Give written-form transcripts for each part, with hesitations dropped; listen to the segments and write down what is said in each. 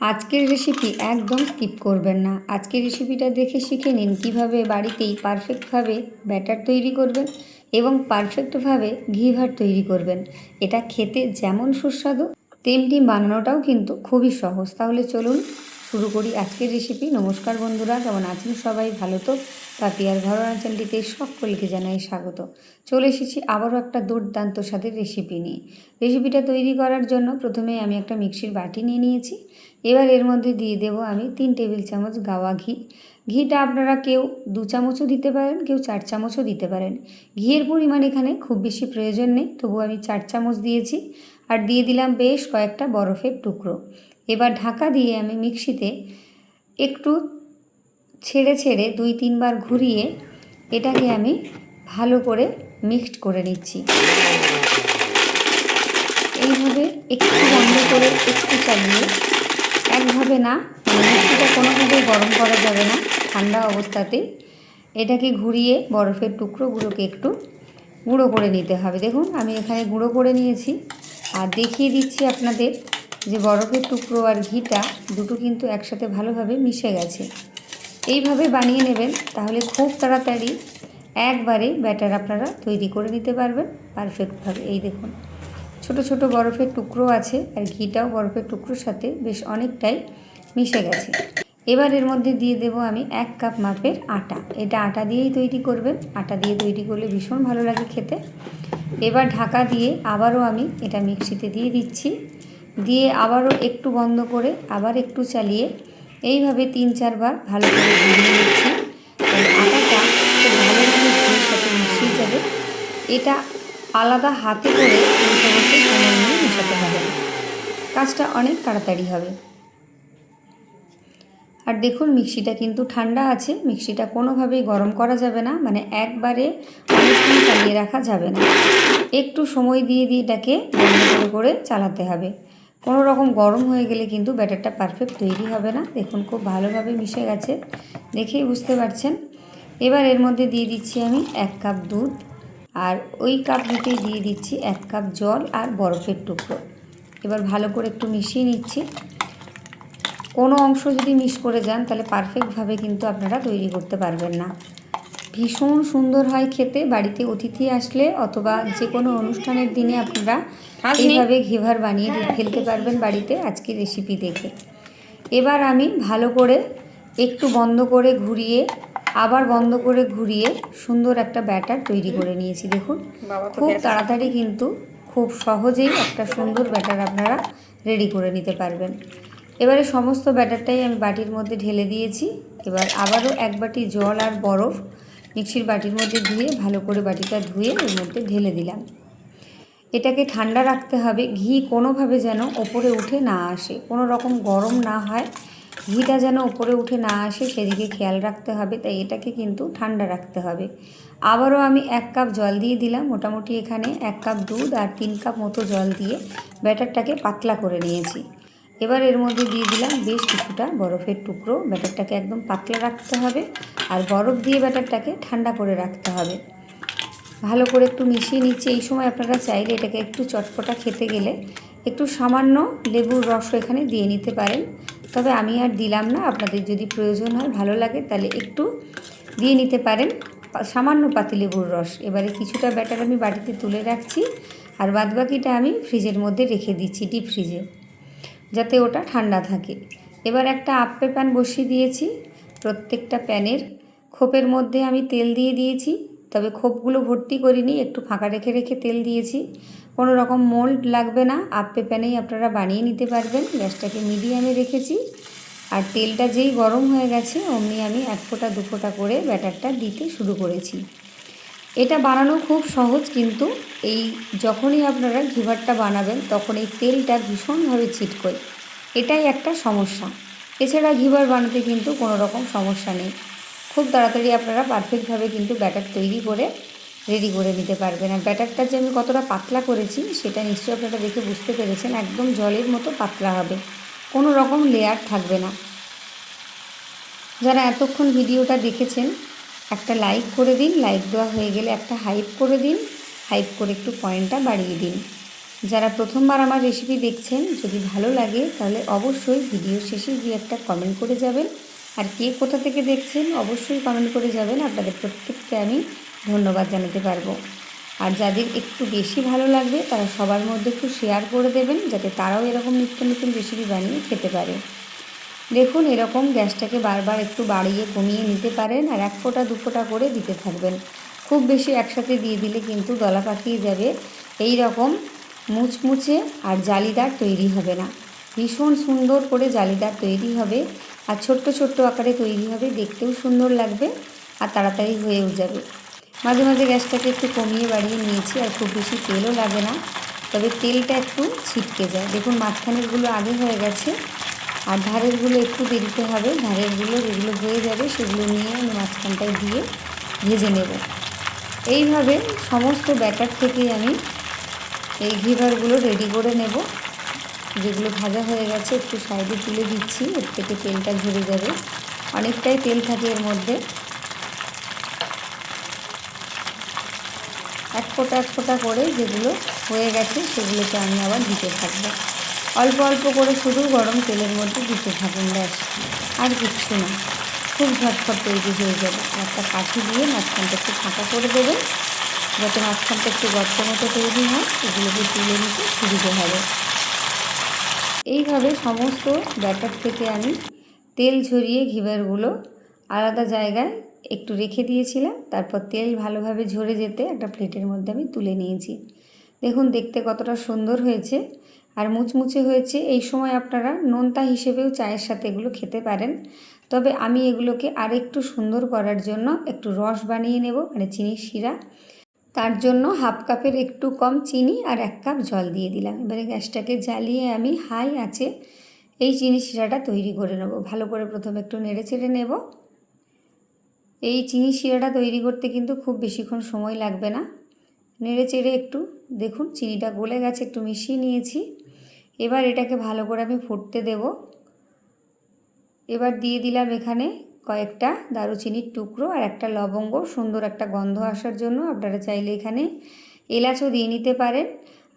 আজকের রেসিপি একদম স্কিপ করবেন না। আজকের রেসিপিটা দেখে শিখে নিন কীভাবে বাড়িতেই পারফেক্টভাবে ব্যাটার তৈরি করবেন এবং পারফেক্টভাবে ঘি ভাত তৈরি করবেন। এটা খেতে যেমন সুস্বাদু তেমনি বানানোটাও কিন্তু খুবই সহজ। তাহলে চলুন শুরু করি আজকের রেসিপি। নমস্কার বন্ধুরা, কেমন আছেন সবাই? ভালো তো? পাপিয়ার ঘরোয়া চ্যানেলটিতে সকলকে জানাই স্বাগত। চলে এসেছি আবারও একটা দুর্দান্ত স্বাদের রেসিপি নিয়ে। রেসিপিটা তৈরি করার জন্য প্রথমে আমি একটা মিক্সির বাটি নিয়ে নিয়েছি। এবার এর মধ্যে দিয়ে দেব আমি 3 টেবিল চামচ গাওয়া ঘি। ঘিটা আপনারা কেউ 2 চামচও দিতে পারেন, কেউ 4 চামচও দিতে পারেন। ঘিয়ের পরিমাণ এখানে খুব বেশি প্রয়োজন নেই, তবু আমি 4 চামচ দিয়েছি। আর দিয়ে দিলাম বেশ কয়েকটা বরফের টুকরো। এবার ঢাকা দিয়ে আমি মিক্সিতে একটু ছেড়ে ছেড়ে 2-3 বার ঘুরিয়ে এটাকে আমি ভালো করে মিক্সড করে নিচ্ছি। এইভাবে একটু বন্ধ করে একটু চালিয়ে, একভাবে না, মিক্সিটা কোনোভাবেই গরম করা যাবে না, ঠান্ডা অবস্থাতেই এটাকে ঘুরিয়ে বরফের টুকরোগুলোকে একটু গুঁড়ো করে নিতে হবে। দেখুন আমি এখানে গুঁড়ো করে নিয়েছি আর দেখিয়ে দিচ্ছি আপনাদের যে বরফের টুকরো আর ঘিটা দুটো কিন্তু একসাথে ভালোভাবে মিশে গেছে। এইভাবে বানিয়ে নেবেন, তাহলে খুব তাড়াতাড়ি একবারে ব্যাটার আপনারা তৈরি করে নিতে পারবেন পারফেক্টভাবে। এই দেখুন ছোট ছোট বরফের টুকরো আছে আর ঘিটাও বরফের টুকরোর সাথে বেশ অনেকটাই মিশে গেছে। এবার এর মধ্যে দিয়ে দেব আমি 1 কাপ মাপের আটা। এটা আটা দিয়েই তৈরি করবেন, আটা দিয়ে তৈরি করলে ভীষণ ভালো লাগে খেতে। এবার ঢাকা দিয়ে আবারও আমি এটা মিক্সিতে দিয়ে দিচ্ছি, দিয়ে আবারও একটু বন্ধ করে আবার একটু চালিয়ে এইভাবে 3-4 বার ভালো করে ঘুরিয়ে নিচ্ছি। আটাটা খুব ভালোভাবে ঘিয়ের সাথে মিশিয়ে যাবে। এটা আলাদা হাতে করে সমস্ত সময় নিয়ে মেশাতে হবে, কাজটা অনেক তাড়াতাড়ি হবে। আর দেখুন মিক্সিটা কিন্তু ঠান্ডা আছে, মিক্সিটা কোনোভাবেই গরম করা যাবে না, মানে একবারে অনেকক্ষণ চালিয়ে রাখা যাবে না। একটু সময় দিয়ে দিয়ে এটাকে বন্ধ করে চালাতে হবে। কোনো রকম গরম হয়ে গেলে কিন্তু ব্যাটারটা পারফেক্ট তৈরি হবে না। দেখুন খুব ভালোভাবে মিশে গেছে, দেখেই বুঝতে পারছেন। এবার এর মধ্যে দিয়ে দিচ্ছি আমি 1 কাপ দুধ, আর ওই কাপ দুধে দিয়ে দিচ্ছি 1 কাপ জল আর বরফের টুকরো। এবার ভালো করে একটু মিশিয়ে নিচ্ছি। কোনো অংশ যদি মিস করে যান তাহলে পারফেক্টভাবে কিন্তু আপনারা তৈরি করতে পারবেন না। ভীষণ সুন্দর হয় খেতে। বাড়িতে অতিথি আসলে অথবা যে কোনো অনুষ্ঠানের দিনে আপনারা এইভাবে ঘিভার বানিয়ে ফেলতে পারবেন বাড়িতে আজকের রেসিপি দেখে। এবার আমি ভালো করে একটু বন্ধ করে ঘুরিয়ে আবার বন্ধ করে ঘুরিয়ে সুন্দর একটা ব্যাটার তৈরি করে নিয়েছি। দেখুন খুব তাড়াতাড়ি কিন্তু খুব সহজেই একটা সুন্দর ব্যাটার আপনারা রেডি করে নিতে পারবেন। এবারে সমস্ত ব্যাটারটাই আমি বাটির মধ্যে ঢেলে দিয়েছি। এবার আবারও 1 বাটি জল আর বরফ মিক্সির বাটির মধ্যে দিয়ে ভালো করে বাটিটা ধুয়ে এর মধ্যে ঢেলে দিলাম। এটাকে ঠান্ডা রাখতে হবে, ঘি কোনোভাবে যেন ওপরে উঠে না আসে, কোনো রকম গরম না হয়, ঘিটা যেন ওপরে উঠে না আসে সেদিকে খেয়াল রাখতে হবে। তাই এটাকে কিন্তু ঠান্ডা রাখতে হবে। আবারও আমি 1 কাপ জল দিয়ে দিলাম। মোটামুটি এখানে 1 কাপ দুধ আর 3 কাপ মতো জল দিয়ে ব্যাটারটাকে পাতলা করে নিয়েছি। এবার এর মধ্যে দিয়ে দিলাম বেশ কিছুটা বরফের টুকরো। ব্যাটারটাকে একদম পাতলা রাখতে হবে আর বরফ দিয়ে ব্যাটারটাকে ঠান্ডা করে রাখতে হবে। ভালো করে একটু মিশিয়ে নিচ্ছি। এই সময় আপনারা চাইলে এটাকে একটু চটপটা খেতে গেলে একটু সামান্য লেবুর রসও এখানে দিয়ে নিতে পারেন, তবে আমি আর দিলাম না। আপনাদের যদি প্রয়োজন হয়, ভালো লাগে, তাহলে একটু দিয়ে নিতে পারেন সামান্য পাতিলেবুর রস। এবারে কিছুটা ব্যাটার আমি বাটিতে তুলে রাখছি আর বাদবাকিটা আমি ফ্রিজের মধ্যে রেখে দিচ্ছি, ডিপ ফ্রিজে, যাতে ওটা ঠান্ডা থাকে। এবার একটা আপ্পে প্যান বসিয়ে দিয়েছি। প্রত্যেকটা প্যানের খোপের মধ্যে আমি তেল দিয়ে দিয়েছি, তবে খোপগুলো ভর্তি করিনি, একটু ফাঁকা রেখে রেখে তেল দিয়েছি। কোনো রকম মোল্ড লাগবে না, আপ্পে প্যানেই আপনারা বানিয়ে নিতে পারবেন। গ্যাসটাকে মিডিয়ামে রেখেছি আর তেলটা যেই গরম হয়ে গেছে অমনি আমি 1 ফোঁটা 2 ফোঁটা করে ব্যাটারটা দিতে শুরু করেছি। এটা বানানো খুব সহজ, কিন্তু এই যখনই আপনারা ঘিভারটা বানাবেন তখন এই তেলটা ভীষণভাবে ছিটকোয়, এটাই একটা সমস্যা। এছাড়া ঘিভার বানাতে কিন্তু কোনো রকম সমস্যা নেই। খুব তাড়াতাড়ি আপনারা পারফেক্টভাবে কিন্তু ব্যাটার তৈরি করে রেডি করে নিতে পারবেন। আর ব্যাটারটা যে আমি কতটা পাতলা করেছি সেটা নিশ্চয়ই আপনারা দেখে বুঝতে পেরেছেন। একদম জলের মতো পাতলা হবে, কোনো রকম লেয়ার থাকবে না। যারা এতক্ষণ ভিডিওটা দেখেছেন একটা লাইক করে দিন, লাইক দেওয়া হয়ে গেলে একটা হাইপ করে দিন, হাইপ করে একটু পয়েন্টটা বাড়িয়ে দিন। যারা প্রথমবার আমার রেসিপি দেখছেন, যদি ভালো লাগে তাহলে অবশ্যই ভিডিও শেষে গিয়ে একটা কমেন্ট করে যাবেন। আর কে কোথা থেকে দেখছেন অবশ্যই কমেন্ট করে যাবেন, আপনাদের প্রত্যেককে আমি ধন্যবাদ জানাতে পারবো। আর যাদের একটু বেশি ভালো লাগবে তারা সবার মধ্যে একটু শেয়ার করে দেবেন, যাতে তারাও এরকম নিত্য নতুন রেসিপি বানিয়ে খেতে পারে। দেখুন, এরকম গ্যাসটাকে বারবার একটু বাড়িয়ে কমিয়ে নিতে পারেন, আর 1 ফোঁটা 2 ফোঁটা করে দিতে থাকবেন। খুব বেশি একসাথে দিয়ে দিলে কিন্তু দলা পাকিয়ে যাবে, এই রকম মুচমুচে আর জালিদার তৈরি হবে না। ভীষণ সুন্দর করে জালিদার তৈরি হবে, আর ছোট্ট ছোট্ট আকারে তৈরি হবে, দেখতেও সুন্দর লাগবে আর তাড়াতাড়ি হয়েও যাবে। মাঝে মাঝে গ্যাসটাকে একটু কমিয়ে বাড়িয়ে নিয়েছি, আর খুব বেশি তেলও লাগে না, তবে তেলটা একটু ছিটকে যায়। দেখুন, মাঝখানেরগুলো আগে হয়ে গেছে, আর ধারেরগুলো একটু দেরিতে হবে। ধারেরগুলো যেগুলো হয়ে যাবে সেগুলো নিয়ে আমি মাঝখানটায় দিয়ে ভেজে নেব। এইভাবে সমস্ত ব্যাটার থেকে আমি এই ঘিবারগুলো রেডি করে নেব। যেগুলো ভাজা হয়ে গেছে একটু সাইডে তুলে দিচ্ছি, এর থেকে তেলটা ঝরে যাবে, অনেকটাই তেল থাকে এর মধ্যে। 1 ফোঁটা 1 ফোঁটা করে যেগুলো হয়ে গেছে সেগুলোকে আমি আবার দিতে থাকবো। অল্প অল্প করে শুধু গরম তেলের মধ্যে দিতে থাকুন, ব্যাস, আর কিচ্ছু না। খুব ঝটফট তৈরি হয়ে যাবে। একটা কাঠি দিয়ে মাঝখানটা একটু ফাঁকা করে দেবেন, যাতে মাঝখানটা একটু গর্ত মতো তৈরি হয়, এগুলোকে তুলে নিতে সুবিধে হবে। এইভাবে সমস্ত ব্যাটার থেকে আমি তেল ঝরিয়ে ঘিবারগুলো আলাদা জায়গায় একটু রেখে দিয়েছিলাম, তারপর তেল ভালোভাবে ঝরে যেতে একটা প্লেটের মধ্যে আমি তুলে নিয়েছি। দেখুন, দেখতে কতটা সুন্দর হয়েছে আর মুচমুচে হয়েছে। এই সময় আপনারা নোনতা হিসেবেও চায়ের সাথে এগুলো খেতে পারেন, তবে আমি এগুলোকে আরেকটু সুন্দর করার জন্য একটু রস বানিয়ে নেব, মানে চিনির শিরা। তার জন্য 1/2 কাপের একটু কম চিনি আর 1 কাপ জল দিয়ে দিলাম। এবারে গ্যাসটাকে জ্বালিয়ে আমি হাই আঁচে এই চিনি শিরাটা তৈরি করে নেব। ভালো করে প্রথমে একটু নেড়ে চেড়ে নেব। এই চিনি শিরাটা তৈরি করতে কিন্তু খুব বেশিক্ষণ সময় লাগবে না। নেড়ে চেড়ে একটু দেখুন চিনিটা গলে গেছে, একটু মিশিয়ে নিয়েছি। এবার এটাকে ভালো করে আমি ফুটতে দেব। এবার দিয়ে দিলাম এখানে কয়েকটা দারুচিনির টুকরো আর একটা লবঙ্গ, সুন্দর একটা গন্ধ আসার জন্য। আপনারা চাইলে এখানে এলাচও দিয়ে নিতে পারেন।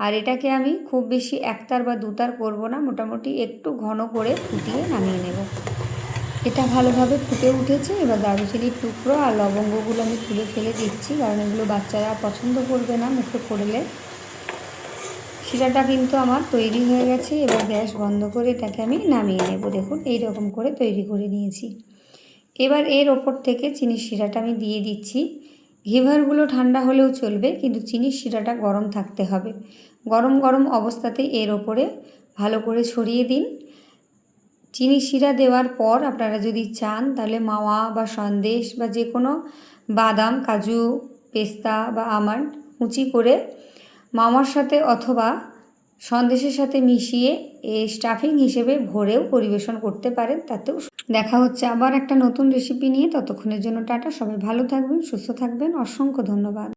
আর এটাকে আমি খুব বেশি একতার বা দুতার করব না, মোটামুটি একটু ঘন করে ফুটিয়ে নামিয়ে নেব। এটা ভালোভাবে ফুটে উঠেছে। এবার দারুচিনির টুকরো আর লবঙ্গগুলো আমি তুলে ফেলে দিচ্ছি, কারণ এগুলো বাচ্চারা পছন্দ করবে না মুখে পড়লে। শিরাটা কিন্তু আমার তৈরি হয়ে গেছে। এবার গ্যাস বন্ধ করে এটাকে আমি নামিয়ে নেব। দেখুন, এই রকম করে তৈরি করে নিয়েছি। এবার এর ওপর থেকে চিনির শিরাটা আমি দিয়ে দিচ্ছি। ঘিভারগুলো ঠান্ডা হলেও চলবে, কিন্তু চিনির শিরাটা গরম থাকতে হবে। গরম গরম অবস্থাতেই এর ওপরে ভালো করে ছড়িয়ে দিন। চিনি শিরা দেওয়ার পর আপনারা যদি চান তাহলে মাওয়া বা সন্দেশ বা যে কোনো বাদাম, কাজু, পেস্তা বা আমন্ড কুচি করে মাওয়ার সাথে অথবা সন্দেশের সাথে মিশিয়ে এই স্টাফিং হিসেবে ভরেও পরিবেশন করতে পারেন, তাতেও। দেখা হচ্ছে আবার একটা নতুন রেসিপি নিয়ে। ততক্ষণের জন্য টাটা। সবাই ভালো থাকবেন, সুস্থ থাকবেন। অসংখ্য ধন্যবাদ।